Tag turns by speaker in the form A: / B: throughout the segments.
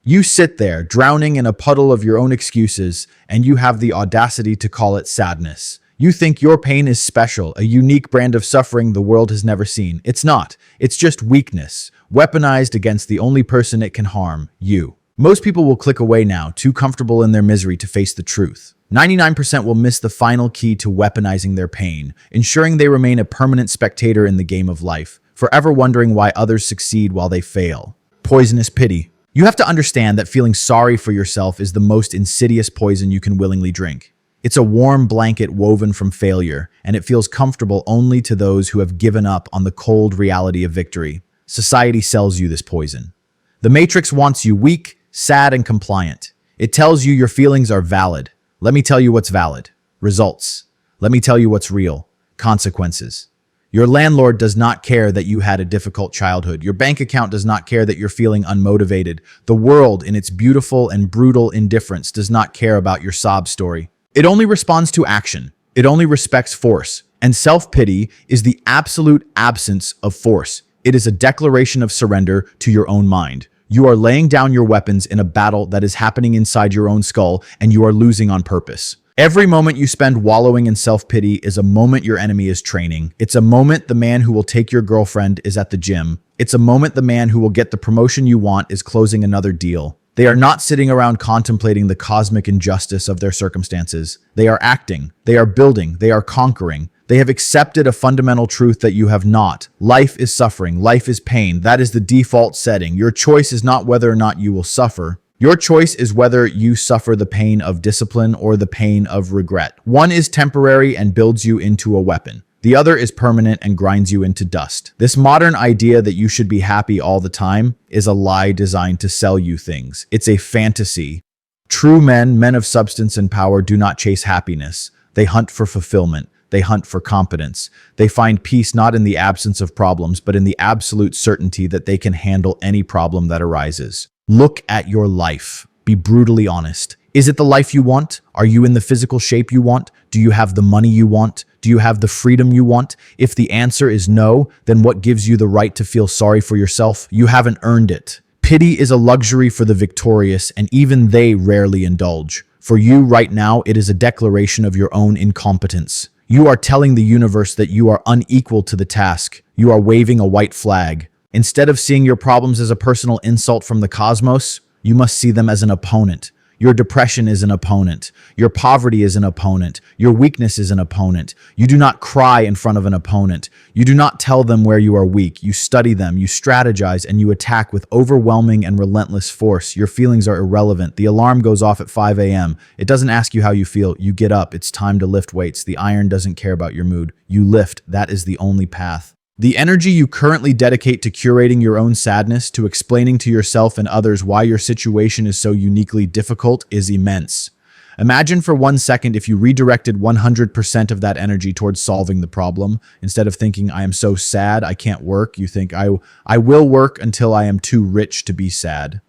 A: You sit there, drowning in a puddle of your own excuses, and you have the audacity to call it sadness. You think your pain is special, a unique brand of suffering the world has never seen. It's not. It's just weakness, weaponized against the only person it can harm, you. Most people will click away now, too comfortable in their misery to face the truth. 99% will miss the final key to weaponizing their pain, ensuring they remain a permanent spectator in the game of life, forever wondering why others succeed while they fail. Poisonous pity. You have to understand that feeling sorry for yourself is the most insidious poison you can willingly drink. It's a warm blanket woven from failure, and it feels comfortable only to those who have given up on the cold reality of victory. Society sells you this poison. The Matrix wants you weak, sad, and compliant. It tells you your feelings are valid. Let me tell you what's valid. Results. Let me tell you what's real. Consequences. Your landlord does not care that you had a difficult childhood. Your bank account does not care that you're feeling unmotivated. The world, in its beautiful and brutal indifference, does not care about your sob story. It only responds to action. It only respects force. And self-pity is the absolute absence of force. It is a declaration of surrender to your own mind. You are laying down your weapons in a battle that is happening inside your own skull, and you are losing on purpose. Every moment you spend wallowing in self-pity is a moment your enemy is training. It's a moment the man who will take your girlfriend is at the gym. It's a moment the man who will get the promotion you want is closing another deal. They are not sitting around contemplating the cosmic injustice of their circumstances. They are acting. They are building. They are conquering. They have accepted a fundamental truth that you have not. Life is suffering. Life is pain. That is the default setting. Your choice is not whether or not you will suffer. Your choice is whether you suffer the pain of discipline or the pain of regret. One is temporary and builds you into a weapon. The other is permanent and grinds you into dust. This modern idea that you should be happy all the time is a lie designed to sell you things. It's a fantasy. True men, men of substance and power, do not chase happiness. They hunt for fulfillment. They hunt for competence. They find peace not in the absence of problems, but in the absolute certainty that they can handle any problem that arises. Look at your life. Be brutally honest. Is it the life you want? Are you in the physical shape you want? Do you have the money you want? Do you have the freedom you want? If the answer is no, then what gives you the right to feel sorry for yourself? You haven't earned it. Pity is a luxury for the victorious, and even they rarely indulge. For you right now, it is a declaration of your own incompetence. You are telling the universe that you are unequal to the task. You are waving a white flag. Instead of seeing your problems as a personal insult from the cosmos, you must see them as an opponent. Your depression is an opponent. Your poverty is an opponent. Your weakness is an opponent. You do not cry in front of an opponent. You do not tell them where you are weak. You study them, you strategize, and you attack with overwhelming and relentless force. Your feelings are irrelevant. The alarm goes off at 5 a.m. It doesn't ask you how you feel. You get up. It's time to lift weights. The iron doesn't care about your mood. You lift. That is the only path. The energy you currently dedicate to curating your own sadness, to explaining to yourself and others why your situation is so uniquely difficult, is immense. Imagine for 1 second if you redirected 100% of that energy towards solving the problem. Instead of thinking, I am so sad, I can't work, you think, I will work until I am too rich to be sad.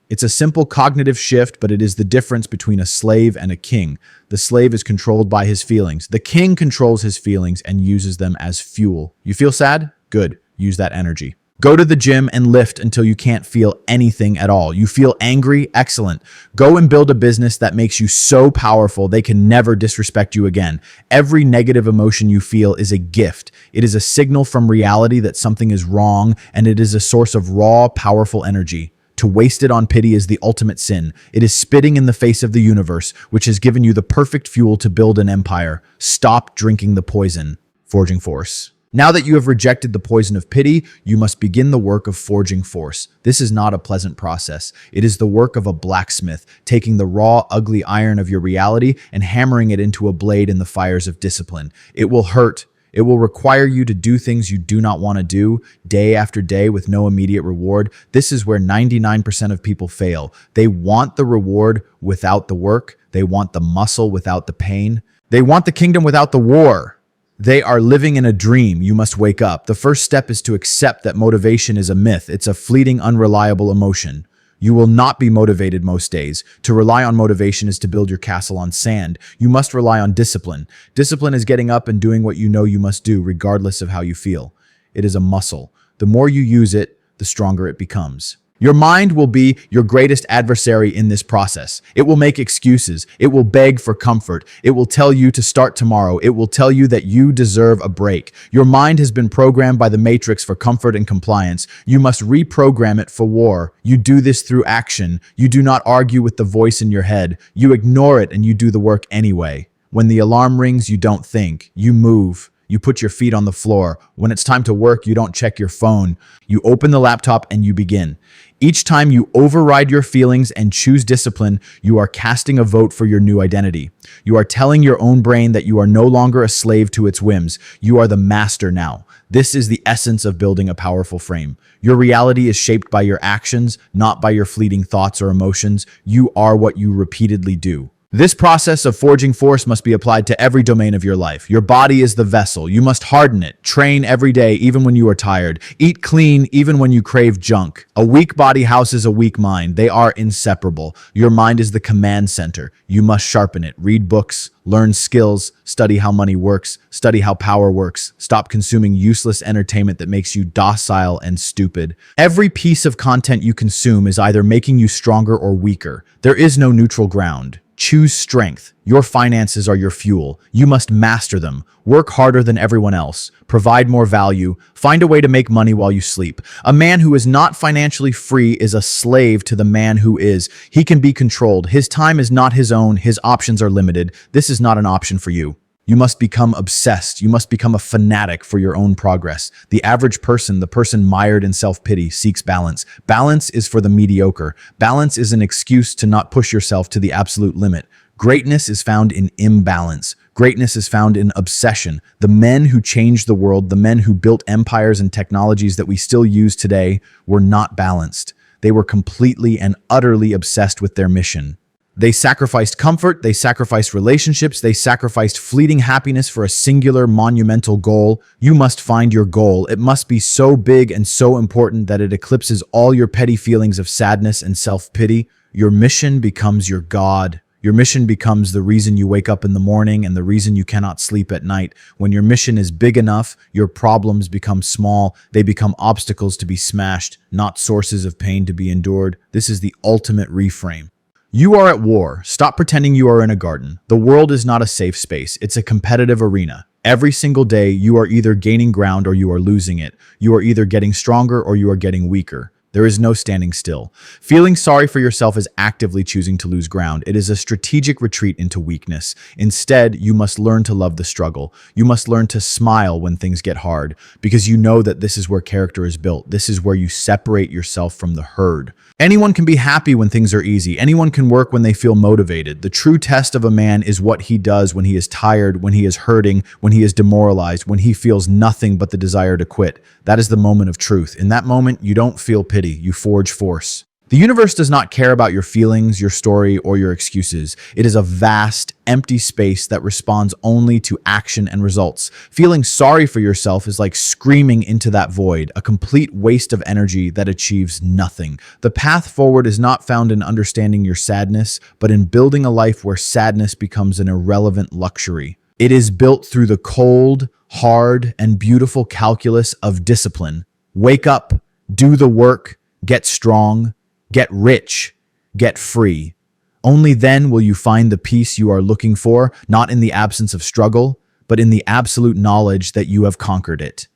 A: It's a simple cognitive shift, but it is the difference between a slave and a king. The slave is controlled by his feelings. The king controls his feelings and uses them as fuel. You feel sad? Good. Use that energy. Go to the gym and lift until you can't feel anything at all. You feel angry? Excellent. Go and build a business that makes you so powerful they can never disrespect you again. Every negative emotion you feel is a gift. It is a signal from reality that something is wrong, and it is a source of raw, powerful energy. To waste it on pity is the ultimate sin. It is spitting in the face of the universe, which has given you the perfect fuel to build an empire. Stop drinking the poison. Forging force. Now that you have rejected the poison of pity, you must begin the work of forging force. This is not a pleasant process. It is the work of a blacksmith, taking the raw, ugly iron of your reality and hammering it into a blade in the fires of discipline. It will hurt. It will require you to do things you do not want to do, day after day with no immediate reward. This is where 99% of people fail. They want the reward without the work. They want the muscle without the pain. They want the kingdom without the war. They are living in a dream. You must wake up. The first step is to accept that motivation is a myth. It's a fleeting, unreliable emotion. You will not be motivated most days. To rely on motivation is to build your castle on sand. You must rely on discipline. Discipline is getting up and doing what you know you must do, regardless of how you feel. It is a muscle. The more you use it, the stronger it becomes. Your mind will be your greatest adversary in this process. It will make excuses. It will beg for comfort. It will tell you to start tomorrow. It will tell you that you deserve a break. Your mind has been programmed by the matrix for comfort and compliance. You must reprogram it for war. You do this through action. You do not argue with the voice in your head. You ignore it and you do the work anyway. When the alarm rings, you don't think. You move. You put your feet on the floor. When it's time to work, you don't check your phone. You open the laptop and you begin. Each time you override your feelings and choose discipline, you are casting a vote for your new identity. You are telling your own brain that you are no longer a slave to its whims. You are the master now. This is the essence of building a powerful frame. Your reality is shaped by your actions, not by your fleeting thoughts or emotions. You are what you repeatedly do. This process of forging force must be applied to every domain of your life. Your body is the vessel. You must harden it. Train every day, even when you are tired. Eat clean, even when you crave junk. A weak body houses a weak mind. They are inseparable. Your mind is the command center. You must sharpen it. Read books, learn skills, study how money works, study how power works. Stop consuming useless entertainment that makes you docile and stupid. Every piece of content you consume is either making you stronger or weaker. There is no neutral ground. Choose strength. Your finances are your fuel. You must master them. Work harder than everyone else. Provide more value. Find a way to make money while you sleep. A man who is not financially free is a slave to the man who is. He can be controlled. His time is not his own. His options are limited. This is not an option for you. You must become obsessed. You must become a fanatic for your own progress. The average person, the person mired in self-pity, seeks balance. Balance is for the mediocre. Balance is an excuse to not push yourself to the absolute limit. Greatness is found in imbalance. Greatness is found in obsession. The men who changed the world, the men who built empires and technologies that we still use today, were not balanced. They were completely and utterly obsessed with their mission. They sacrificed comfort, they sacrificed relationships, they sacrificed fleeting happiness for a singular, monumental goal. You must find your goal. It must be so big and so important that it eclipses all your petty feelings of sadness and self-pity. Your mission becomes your God. Your mission becomes the reason you wake up in the morning and the reason you cannot sleep at night. When your mission is big enough, your problems become small. They become obstacles to be smashed, not sources of pain to be endured. This is the ultimate reframe. You are at war. Stop pretending you are in a garden. The world is not a safe space. It's a competitive arena. Every single day, you are either gaining ground or you are losing it. You are either getting stronger or you are getting weaker. There is no standing still. Feeling sorry for yourself is actively choosing to lose ground. It is a strategic retreat into weakness. Instead, you must learn to love the struggle. You must learn to smile when things get hard, because you know that this is where character is built. This is where you separate yourself from the herd. Anyone can be happy when things are easy. Anyone can work when they feel motivated. The true test of a man is what he does when he is tired, when he is hurting, when he is demoralized, when he feels nothing but the desire to quit. That is the moment of truth. In that moment, you don't feel pity, you forge force. The universe does not care about your feelings, your story, or your excuses. It is a vast, empty space that responds only to action and results. Feeling sorry for yourself is like screaming into that void, a complete waste of energy that achieves nothing. The path forward is not found in understanding your sadness, but in building a life where sadness becomes an irrelevant luxury. It is built through the cold, hard, and beautiful calculus of discipline. Wake up, do the work, get strong, get rich, get free. Only then will you find the peace you are looking for, not in the absence of struggle, but in the absolute knowledge that you have conquered it.